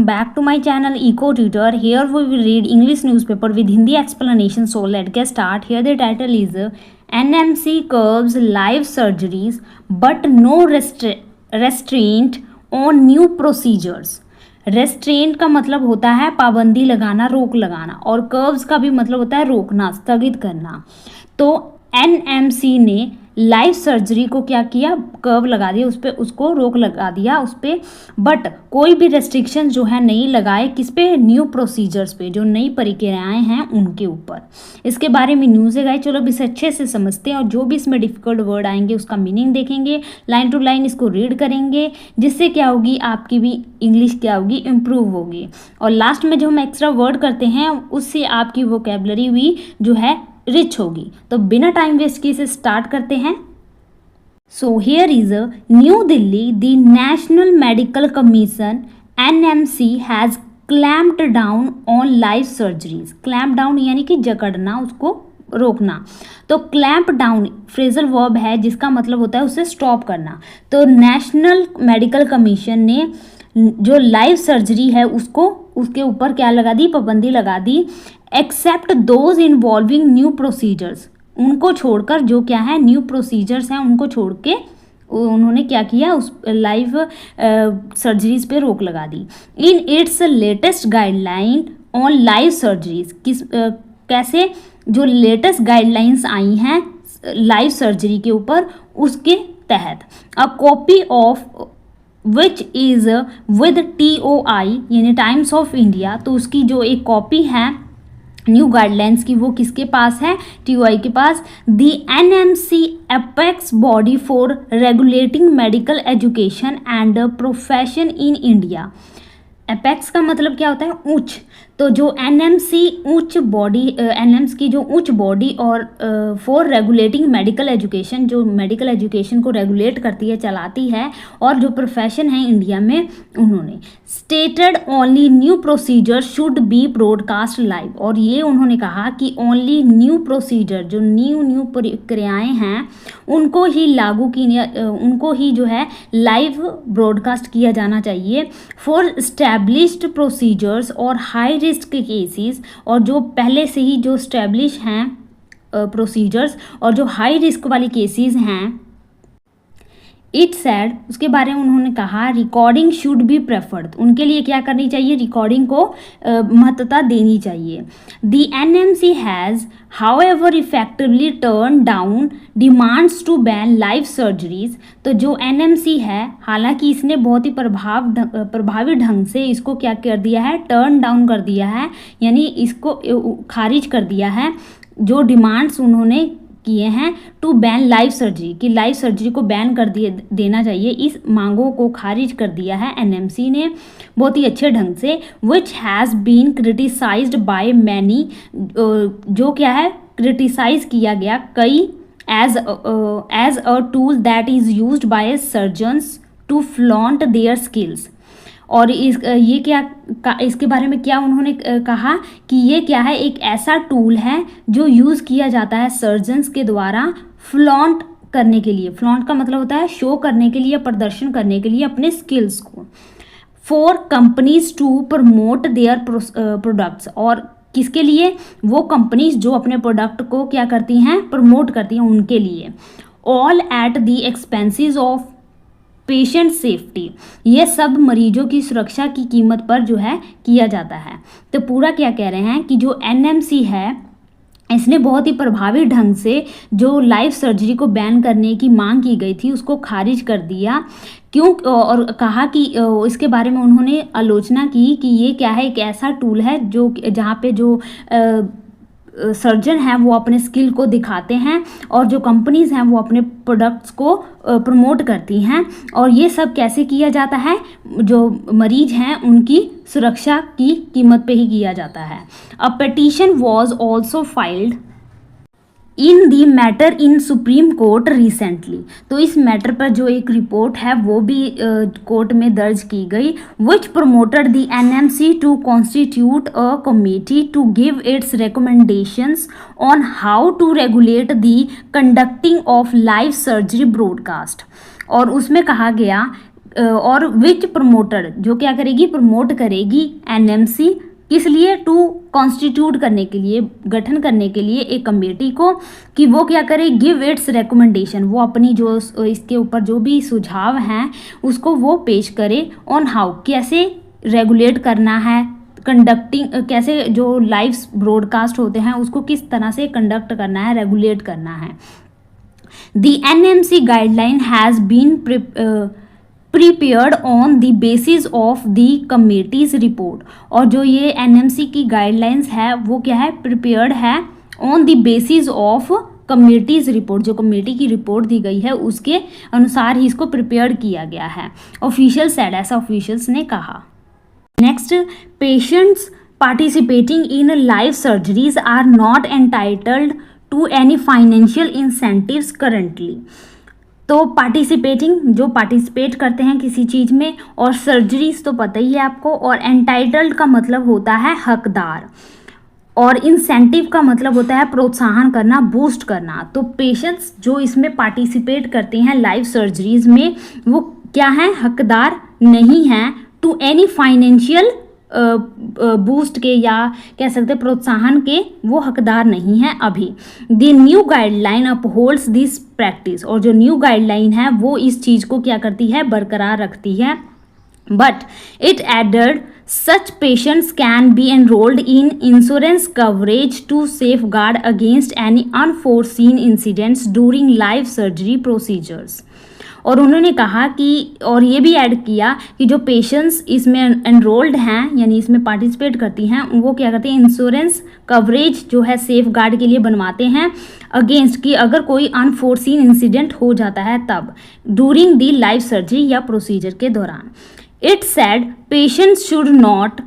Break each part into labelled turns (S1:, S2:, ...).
S1: back to my channel Eco Tutor. Here we will read English newspaper with Hindi explanation. So let's get start. Here the title is NMC curbs live surgeries but no restraint on new procedures. Restaurant का मतलब होता है पाबंदी लगाना, रोक लगाना, और curves का भी मतलब होता है रोकना, स्थगित करना. तो एनएमसी ने लाइव सर्जरी को क्या किया, कर्व लगा दिया, उस पर उसको रोक लगा दिया उस पर, बट कोई भी रेस्ट्रिक्शन जो है नहीं लगाए. किस पे, न्यू प्रोसीजर्स पे, जो नई प्रक्रियाएं हैं उनके ऊपर. इसके बारे में न्यूज़ है गाइस. चलो अब इसे अच्छे से समझते हैं और जो भी इसमें डिफिकल्ट वर्ड आएंगे उसका मीनिंग देखेंगे, लाइन टू लाइन इसको रीड करेंगे, जिससे क्या होगी, आपकी भी इंग्लिश क्या होगी, इम्प्रूव होगी. और लास्ट में जो हम एक्स्ट्रा वर्ड करते हैं उससे आपकी वोकेबलरी भी जो है रिच होगी. तो बिना टाइम वेस्ट किए इसे स्टार्ट करते हैं. So here is a new Delhi, the national medical commission NMC has clamped down on live surgeries. Clamp down यानी कि जकड़ना, उसको रोकना. तो क्लैम्प डाउन फ्रेजल वर्ब है जिसका मतलब होता है उसे स्टॉप करना. तो नेशनल मेडिकल कमीशन ने जो लाइव सर्जरी है उसको, उसके ऊपर क्या लगा दी, पाबंदी लगा दी. Except those involving new procedures, उनको छोड़कर, जो क्या है न्यू प्रोसीजर्स हैं उनको छोड़ के उन्होंने क्या किया, उस लाइव सर्जरीज पे रोक लगा दी. In its latest guideline on live surgeries, कैसे, जो लेटेस्ट गाइडलाइंस आई हैं लाइव सर्जरी के ऊपर, उसके तहत a copy of which is with TOI यानी टाइम्स ऑफ इंडिया. तो उसकी जो एक कॉपी है न्यू गाइडलाइंस की, वो किसके पास है, TOI के पास. The NMC apex body for regulating medical education and profession in India. Apex का मतलब क्या होता है, उच्च. तो जो NMC उच्च बॉडी, NMC की जो उच्च बॉडी और फॉर रेगुलेटिंग मेडिकल एजुकेशन, जो मेडिकल एजुकेशन को रेगुलेट करती है, चलाती है, और जो प्रोफेशन है इंडिया में, उन्होंने stated only new procedure should be broadcast live. और ये उन्होंने कहा कि ओनली न्यू प्रोसीजर, जो न्यू प्रक्रियाएँ हैं उनको ही लागू की, उनको ही जो है लाइव ब्रॉडकास्ट किया जाना चाहिए. फॉर एस्टैब्लिश्ड प्रोसीजर्स और हाई रिस्क केसेस, और जो पहले से ही जो स्टैब्लिश हैं प्रोसीजर्स और जो हाई रिस्क वाली केसेस हैं, इट सैड, उसके बारे में उन्होंने कहा रिकॉर्डिंग शुड बी प्रेफर्ड, उनके लिए क्या करनी चाहिए, रिकॉर्डिंग को महत्वता देनी चाहिए. The NMC has however effectively turn down demands to ban live surgeries. तो जो NMC है, हालांकि इसने बहुत ही प्रभावी ढंग से इसको क्या कर दिया है, टर्न डाउन कर दिया है, यानी इसको खारिज कर दिया है, जो डिमांड्स उन्होंने किए हैं टू बैन लाइव सर्जरी, कि लाइव सर्जरी को बैन कर देना चाहिए, इस मांगों को खारिज कर दिया है NMC ने बहुत ही अच्छे ढंग से. Which has been criticised by many, जो क्या है, क्रिटिसाइज किया गया कई, as a tool that is used by surgeons to flaunt their skills. और ये क्या, इसके बारे में क्या उन्होंने कहा कि ये क्या है, एक ऐसा टूल है जो यूज़ किया जाता है सर्जन्स के द्वारा फ्लॉन्ट करने के लिए. फ्लॉन्ट का मतलब होता है शो करने के लिए, प्रदर्शन करने के लिए अपने स्किल्स को. For companies to promote their products, और किसके लिए, वो कंपनीज जो अपने प्रोडक्ट को क्या करती हैं, प्रमोट करती हैं, उनके लिए. All at the expenses of patient safety, ये सब मरीजों की सुरक्षा की कीमत पर जो है किया जाता है. तो पूरा क्या कह रहे हैं कि जो NMC है इसने बहुत ही प्रभावी ढंग से जो लाइव सर्जरी को बैन करने की मांग की गई थी उसको खारिज कर दिया. क्यों, और कहा कि इसके बारे में उन्होंने आलोचना की कि ये क्या है, एक ऐसा टूल है जो जहाँ पे जो सर्जन हैं वो अपने स्किल को दिखाते हैं, और जो कंपनीज हैं वो अपने प्रोडक्ट्स को प्रमोट करती हैं. और ये सब कैसे किया जाता है, जो मरीज हैं उनकी सुरक्षा की कीमत पे ही किया जाता है. A petition was also filed in the matter in supreme court recently. तो इस मैटर पर जो एक रिपोर्ट है वो भी कोर्ट में दर्ज की गई. Which promoted the NMC to constitute a committee to give its recommendations on how to regulate the conducting of live surgery broadcast. और उसमें कहा गया और विच प्रमोटर, जो क्या करेगी, प्रमोट करेगी एनएमसी, किस लिए, टू कॉन्स्टिट्यूट करने के लिए, गठन करने के लिए एक कमेटी को, कि वो क्या करे, गिव इट्स रिकमेंडेशन, वो अपनी जो इसके ऊपर जो भी सुझाव हैं उसको वो पेश करे, ऑन हाउ, कैसे रेगुलेट करना है, कंडक्टिंग, कैसे जो लाइव ब्रॉडकास्ट होते हैं उसको किस तरह से कंडक्ट करना है, रेगुलेट करना है। The NMC guideline has been prepared on the basis of the committee's report, और जो ये NMC की गाइडलाइंस है वो क्या है, प्रिपेयर्ड है on the basis of committees report, जो कमेटी की रिपोर्ट दी गई है उसके अनुसार ही इसको प्रिपेयर किया गया है। ऑफिशियल सेड, ऐसा ऑफिशियल्स ने कहा। Next, patients participating in live surgeries are not entitled to any financial incentives currently. तो पार्टिसिपेटिंग, जो पार्टिसिपेट करते हैं किसी चीज़ में, और सर्जरीज तो पता ही है आपको, और एंटाइटल्ड का मतलब होता है हकदार, और इंसेंटिव का मतलब होता है प्रोत्साहन करना, बूस्ट करना। तो पेशेंट्स जो इसमें पार्टिसिपेट करते हैं लाइव सर्जरीज में, वो क्या हैं, हकदार नहीं हैं टू एनी फाइनेंशियल बूस्ट के, या कह सकते हैं प्रोत्साहन के, वो हकदार नहीं है अभी। The new guideline upholds this practice, और जो न्यू गाइडलाइन है वो इस चीज़ को क्या करती है, बरकरार रखती है। But it added such patients can be enrolled in insurance coverage to safeguard against any unforeseen incidents during live surgery procedures। और उन्होंने कहा कि, और ये भी ऐड किया कि जो पेशेंट्स इसमें एनरोल्ड हैं, यानी इसमें पार्टिसिपेट करती हैं, वो क्या करते हैं, इंश्योरेंस कवरेज जो है सेफ गार्ड के लिए बनवाते हैं, अगेंस्ट, कि अगर कोई अनफोर्सीन इंसिडेंट हो जाता है तब, डूरिंग दी लाइव सर्जरी या प्रोसीजर के दौरान। It said patients should not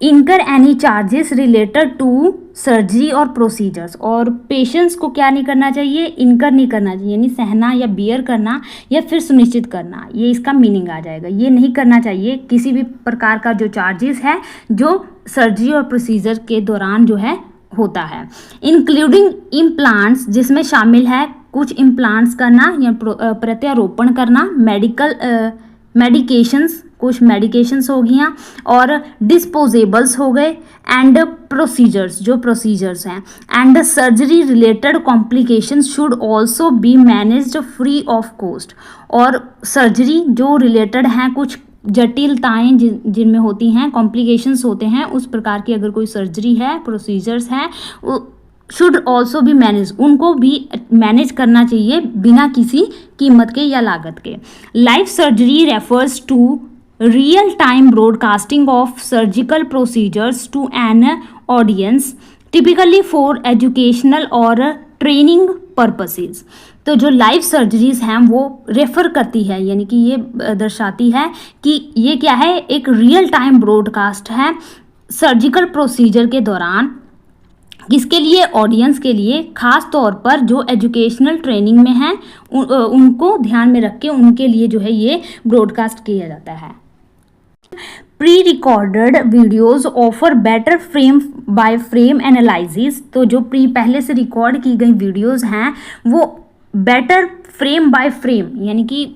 S1: incur any charges related to surgery और procedures, और पेशेंट्स को क्या नहीं करना चाहिए, इनकर नहीं करना चाहिए, यानी सहना या बियर करना या फिर सुनिश्चित करना, ये इसका मीनिंग आ जाएगा। ये नहीं करना चाहिए किसी भी प्रकार का जो चार्जेस है जो सर्जरी और प्रोसीजर के दौरान जो है होता है, इंक्लूडिंग इम्प्लांट्स, जिसमें शामिल है कुछ इम्प्लांट्स करना या प्रत्यारोपण करना, मेडिकेशंस, कुछ मेडिकेशंस हो गया, और डिस्पोजेबल्स हो गए, एंड प्रोसीजर्स, जो प्रोसीजर्स हैं, and surgery related complications should also be managed free of cost. और सर्जरी जो रिलेटेड हैं, कुछ जटिलताएं जिनमें होती हैं, कॉम्प्लिकेशंस होते हैं, उस प्रकार की अगर कोई सर्जरी है, प्रोसीजर्स हैं, शुड ऑल्सो भी मैनेज, उनको भी मैनेज करना चाहिए बिना किसी कीमत के या लागत के। Live surgery refers to real time broadcasting of surgical procedures to an audience, typically for educational और ट्रेनिंग पर्पसेस। तो जो लाइव सर्जरीज हैं वो रेफ़र करती है, यानी कि ये दर्शाती है कि ये क्या है, एक रियल टाइम ब्रॉडकास्ट है सर्जिकल प्रोसीजर के दौरान, किसके लिए, ऑडियंस के लिए, ख़ास तौर पर जो एजुकेशनल ट्रेनिंग में हैं उनको ध्यान में रख के उनके लिए जो है ये ब्रॉडकास्ट किया जाता है। Pre recorded videos offer better frame by frame analysis. तो जो पहले से रिकॉर्ड की गई वीडियोज़ हैं वो बेटर फ्रेम बाय फ्रेम, यानी कि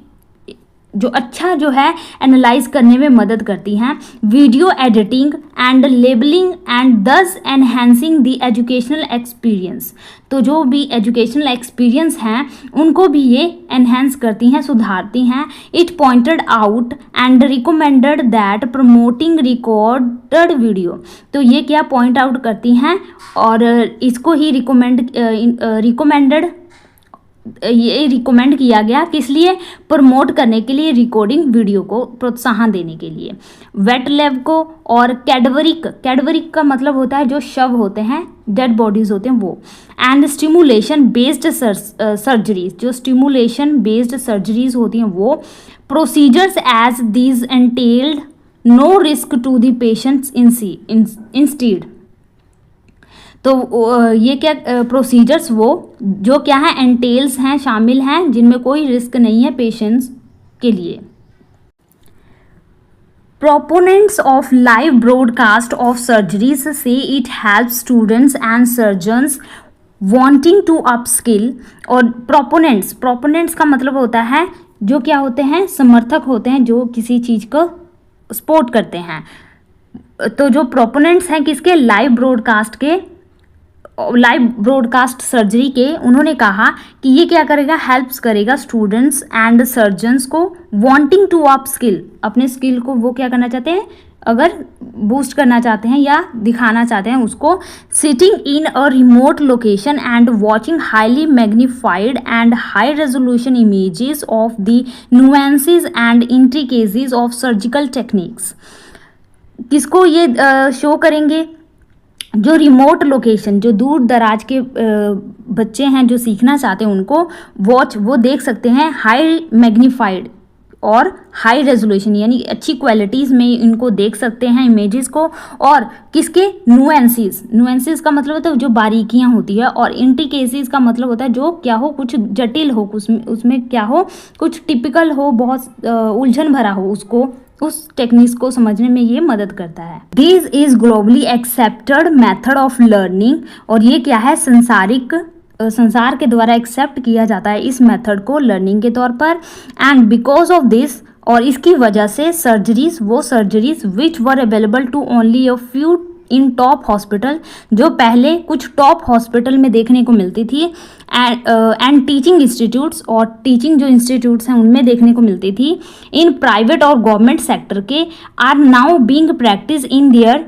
S1: जो अच्छा जो है एनालाइज करने में मदद करती हैं। Video editing and labelling and दस एनहेंसिंग द एजुकेशनल एक्सपीरियंस। तो जो भी एजुकेशनल एक्सपीरियंस हैं उनको भी ये एनहेंस करती हैं, सुधारती हैं। It pointed out and recommended that promoting recorded video. तो ये क्या पॉइंट आउट करती हैं और इसको ही ये रिकमेंड किया गया, किस लिए, प्रमोट करने के लिए, रिकॉर्डिंग वीडियो को प्रोत्साहन देने के लिए। वेट लैब को और कैडवरिक का मतलब होता है जो शव होते हैं, डेड बॉडीज होते हैं वो। एंड स्टिमुलेशन बेस्ड सर्जरीज, जो स्टिमुलेशन बेस्ड सर्जरीज होती हैं वो। Procedures as these entailed no risk to the patients instead. तो ये क्या प्रोसीजर्स वो जो क्या है एंटेल्स हैं, शामिल हैं, जिनमें कोई रिस्क नहीं है पेशेंट्स के लिए। Proponents of live broadcast of surgeries से it help students and surgeons wanting to upskill. और प्रोपोनेंट्स का मतलब होता है जो क्या होते हैं, समर्थक होते हैं, जो किसी चीज़ को सपोर्ट करते हैं। तो जो प्रोपोनेंट्स हैं किसके, लाइव ब्रॉडकास्ट सर्जरी के, उन्होंने कहा कि ये क्या करेगा, हेल्प्स करेगा स्टूडेंट्स एंड सर्जन्स को वांटिंग टू अप स्किल, अपने स्किल को वो क्या करना चाहते हैं, अगर बूस्ट करना चाहते हैं या दिखाना चाहते हैं उसको, sitting in a remote location and watching highly magnified and high resolution images of the nuances and intricacies of surgical techniques. किसको ये शो करेंगे, जो रिमोट लोकेशन, जो दूर दराज के बच्चे हैं जो सीखना चाहते हैं उनको वो देख सकते हैं हाई मैग्नीफाइड और हाई रेजोल्यूशन, यानी अच्छी क्वालिटीज़ में इनको देख सकते हैं इमेजेस को, और किसके, नुएंसेस का मतलब होता है जो बारीकियां होती है, और इंट्रिकेसीज का मतलब होता है जो क्या हो, कुछ जटिल हो, उसमें क्या हो, कुछ टिपिकल हो, बहुत उलझन भरा हो, उसको उस टेक्निक्स को समझने में ये मदद करता है। This is globally accepted method of learning, और ये क्या है, संसार के द्वारा एक्सेप्ट किया जाता है इस मेथड को लर्निंग के तौर पर। एंड बिकॉज ऑफ दिस, और इसकी वजह से surgeries which were available to only a few in top hospital, जो पहले कुछ टॉप हॉस्पिटल में देखने को मिलती थी, एंड टीचिंग इंस्टीट्यूट्स, और टीचिंग जो इंस्टीट्यूट्स हैं उनमें देखने को मिलती थी, इन प्राइवेट और गवर्नमेंट सेक्टर के, are now being practice in their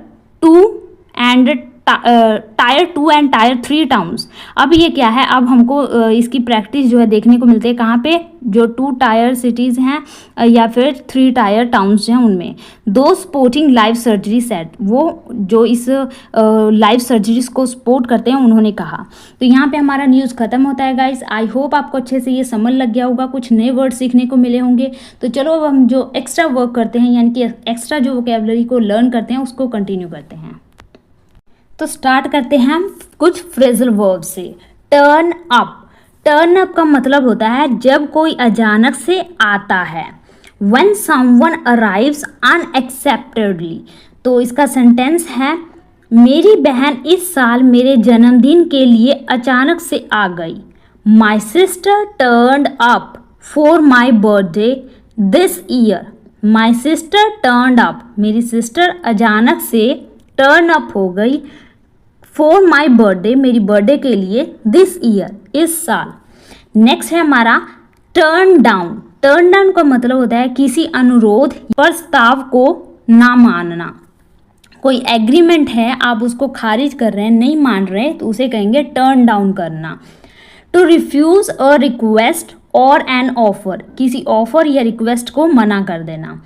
S1: tier 2 and tier 3 towns. अब ये क्या है, अब हमको इसकी प्रैक्टिस जो है देखने को मिलती है कहाँ पे, जो 2 टायर सिटीज़ हैं या फिर 3 टायर टाउन्स हैं उनमें। दो सपोर्टिंग लाइव सर्जरी सेट, वो जो इस लाइव सर्जरीज को सपोर्ट करते हैं, उन्होंने कहा। तो यहाँ पे हमारा न्यूज़ खत्म होता है गाइस। आई होप आपको अच्छे से ये समझ लग गया होगा, कुछ नए वर्ड सीखने को मिले होंगे। तो चलो अब हम जो एक्स्ट्रा वर्क करते हैं, यानी कि एक्स्ट्रा जो वोकैबुलरी को लर्न करते हैं उसको कंटिन्यू करते हैं। तो स्टार्ट करते हैं हम कुछ फ्रेजल वर्ब से। टर्न अप का मतलब होता है जब कोई अचानक से आता है। When someone arrives unexpectedly, तो इसका सेंटेंस है, मेरी बहन इस साल मेरे जन्मदिन के लिए अचानक से आ गई। My sister turned up for my birthday this year. My sister turned up, मेरी सिस्टर अचानक से टर्न अप हो गई, फॉर माई बर्थडे, मेरी बर्थडे के लिए, दिस ईयर, इस साल। नेक्स्ट है हमारा टर्न डाउन का मतलब होता है किसी अनुरोध प्रस्ताव को ना मानना। कोई एग्रीमेंट है, आप उसको खारिज कर रहे हैं, नहीं मान रहे, तो उसे कहेंगे टर्न डाउन करना। टू रिफ्यूज अ रिक्वेस्ट और एन ऑफर, किसी ऑफर या रिक्वेस्ट को मना कर देना।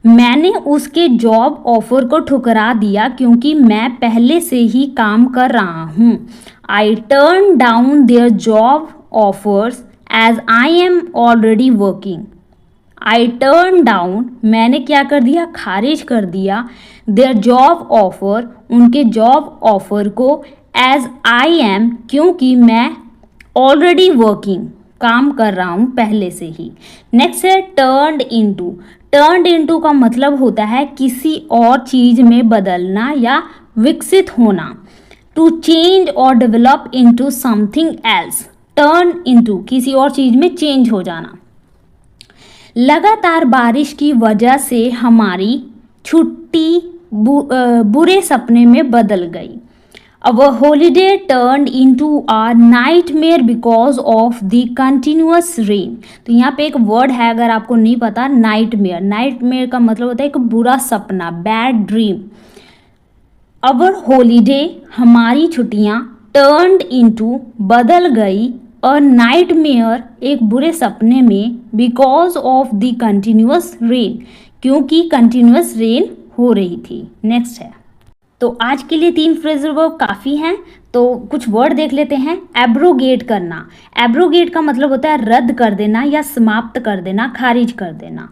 S1: मैंने उसके जॉब ऑफर को ठुकरा दिया क्योंकि मैं पहले से ही काम कर रहा हूँ। I turn down their job offers as I am already working. I turn down, मैंने क्या कर दिया, खारिज कर दिया, देयर जॉब ऑफर, उनके जॉब ऑफर को, एज आई एम, क्योंकि मैं ऑलरेडी वर्किंग, काम कर रहा हूँ पहले से ही। नेक्स्ट है टर्न्ड इनटू का मतलब होता है किसी और चीज़ में बदलना या विकसित होना। टू चेंज और develop into something else, turn into, किसी और चीज़ में चेंज हो जाना। लगातार बारिश की वजह से हमारी छुट्टी बुरे सपने में बदल गई। Our holiday turned into a nightmare because of the continuous rain. तो यहाँ पे एक वर्ड है, अगर आपको नहीं पता, नाइटमेयर का मतलब होता है एक बुरा सपना, बैड ड्रीम। Our holiday, हमारी छुट्टियाँ, turned into, बदल गई, a nightmare, एक बुरे सपने में, because of the continuous rain, क्योंकि continuous rain हो रही थी। नेक्स्ट है, तो आज के लिए 3 फ्रेजल वर्ब काफ़ी हैं। तो कुछ वर्ड देख लेते हैं। एब्रोगेट करना, एब्रोगेट का मतलब होता है रद्द कर देना या समाप्त कर देना, खारिज कर देना।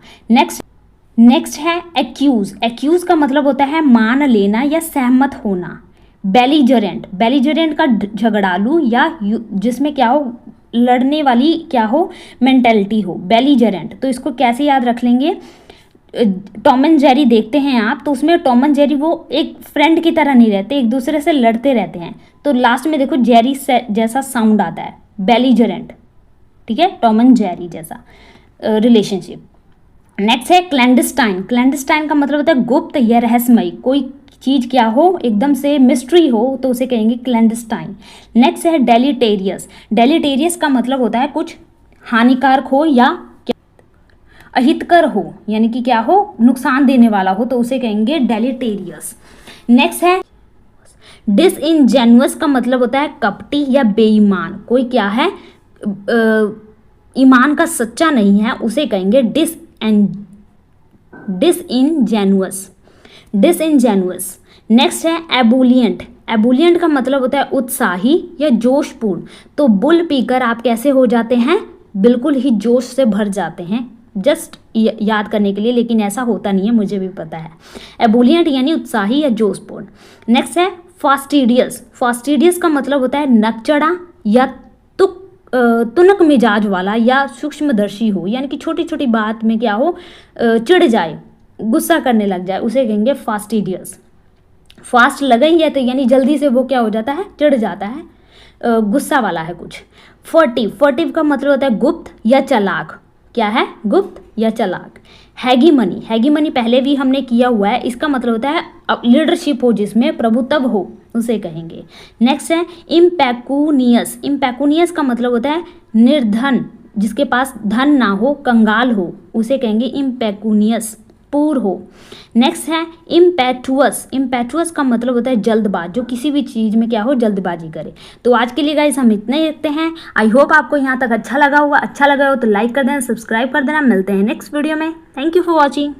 S1: नेक्स्ट है एक्यूज का मतलब होता है मान लेना या सहमत होना। बेलीजरेंट का झगड़ालू या जिसमें क्या हो, लड़ने वाली क्या हो, मेंटेलिटी हो, बेलीजरेंट। तो इसको कैसे याद रख लेंगे, टॉम एंड जेरी देखते हैं आप, तो उसमें टॉम एंड जेरी वो एक फ्रेंड की तरह नहीं रहते, एक दूसरे से लड़ते रहते हैं। तो लास्ट में देखो जेरी जैसा साउंड आता है, बेलीजरेंट, ठीक है, टॉम एंड जेरी जैसा। रिलेशनशिप। नेक्स्ट है क्लैंडस्टाइन। क्लैंडस्टाइन का मतलब होता है गुप्त या रहस्यमय, कोई चीज़ क्या हो एकदम से मिस्ट्री हो तो उसे कहेंगे क्लैंडस्टाइन। नेक्स्ट है डेलीटेरियस। डेलीटेरियस का मतलब होता है कुछ हानिकारक हो या अहितकर हो, यानी कि क्या हो नुकसान देने वाला हो तो उसे कहेंगे डेलीटेरियस। नेक्स्ट है डिसइनजेन्युअस का मतलब होता है कपटी या बेईमान, कोई क्या है ईमान का सच्चा नहीं है उसे कहेंगे डिसइनजेन्युअस। डिसइनजेन्युअस। नेक्स्ट है एबुलियंट। एबुलियंट का मतलब होता है उत्साही या जोशपूर्ण, तो बुल पीकर आप कैसे हो जाते हैं, बिल्कुल ही जोश से भर जाते हैं, जस्ट याद करने के लिए, लेकिन ऐसा होता नहीं है, मुझे भी पता है। एबुलियंट यानी उत्साही या जोशपूर्ण। नेक्स्ट है फास्टिडियस। फास्टिडियस का मतलब होता है नकचढ़ा या तुनक मिजाज वाला या सूक्ष्मदर्शी हो, यानी कि छोटी छोटी बात में क्या हो चिढ़ जाए, गुस्सा करने लग जाए, उसे कहेंगे फास्टिडियस। फास्ट लगा ही है तो यानी जल्दी से वो क्या हो जाता है, चिढ़ जाता है, गुस्सा वाला है कुछ। फर्टिव। फर्टिव का मतलब होता है गुप्त या चालाक, क्या है गुप्त या चालाक। हैगीमनी। हैगीमनी पहले भी हमने किया हुआ है, इसका मतलब होता है लीडरशिप हो जिसमें प्रभुत्व हो उसे कहेंगे। नेक्स्ट है इम्पैकुनियस। इम्पैकुनियस का मतलब होता है निर्धन, जिसके पास धन ना हो, कंगाल हो, उसे कहेंगे इम्पैकुनियस, पूर हो। नेक्स्ट है इम्पेटुअस। इम्पेटुअस का मतलब होता है जल्दबाज, जो किसी भी चीज़ में क्या हो जल्दबाजी करे। तो आज के लिए गाइस हम इतने ही रखते हैं। आई होप आपको यहाँ तक अच्छा लगा होगा। अच्छा लगा हो तो लाइक कर देना, सब्सक्राइब कर देना। मिलते हैं नेक्स्ट वीडियो में। Thank you for watching.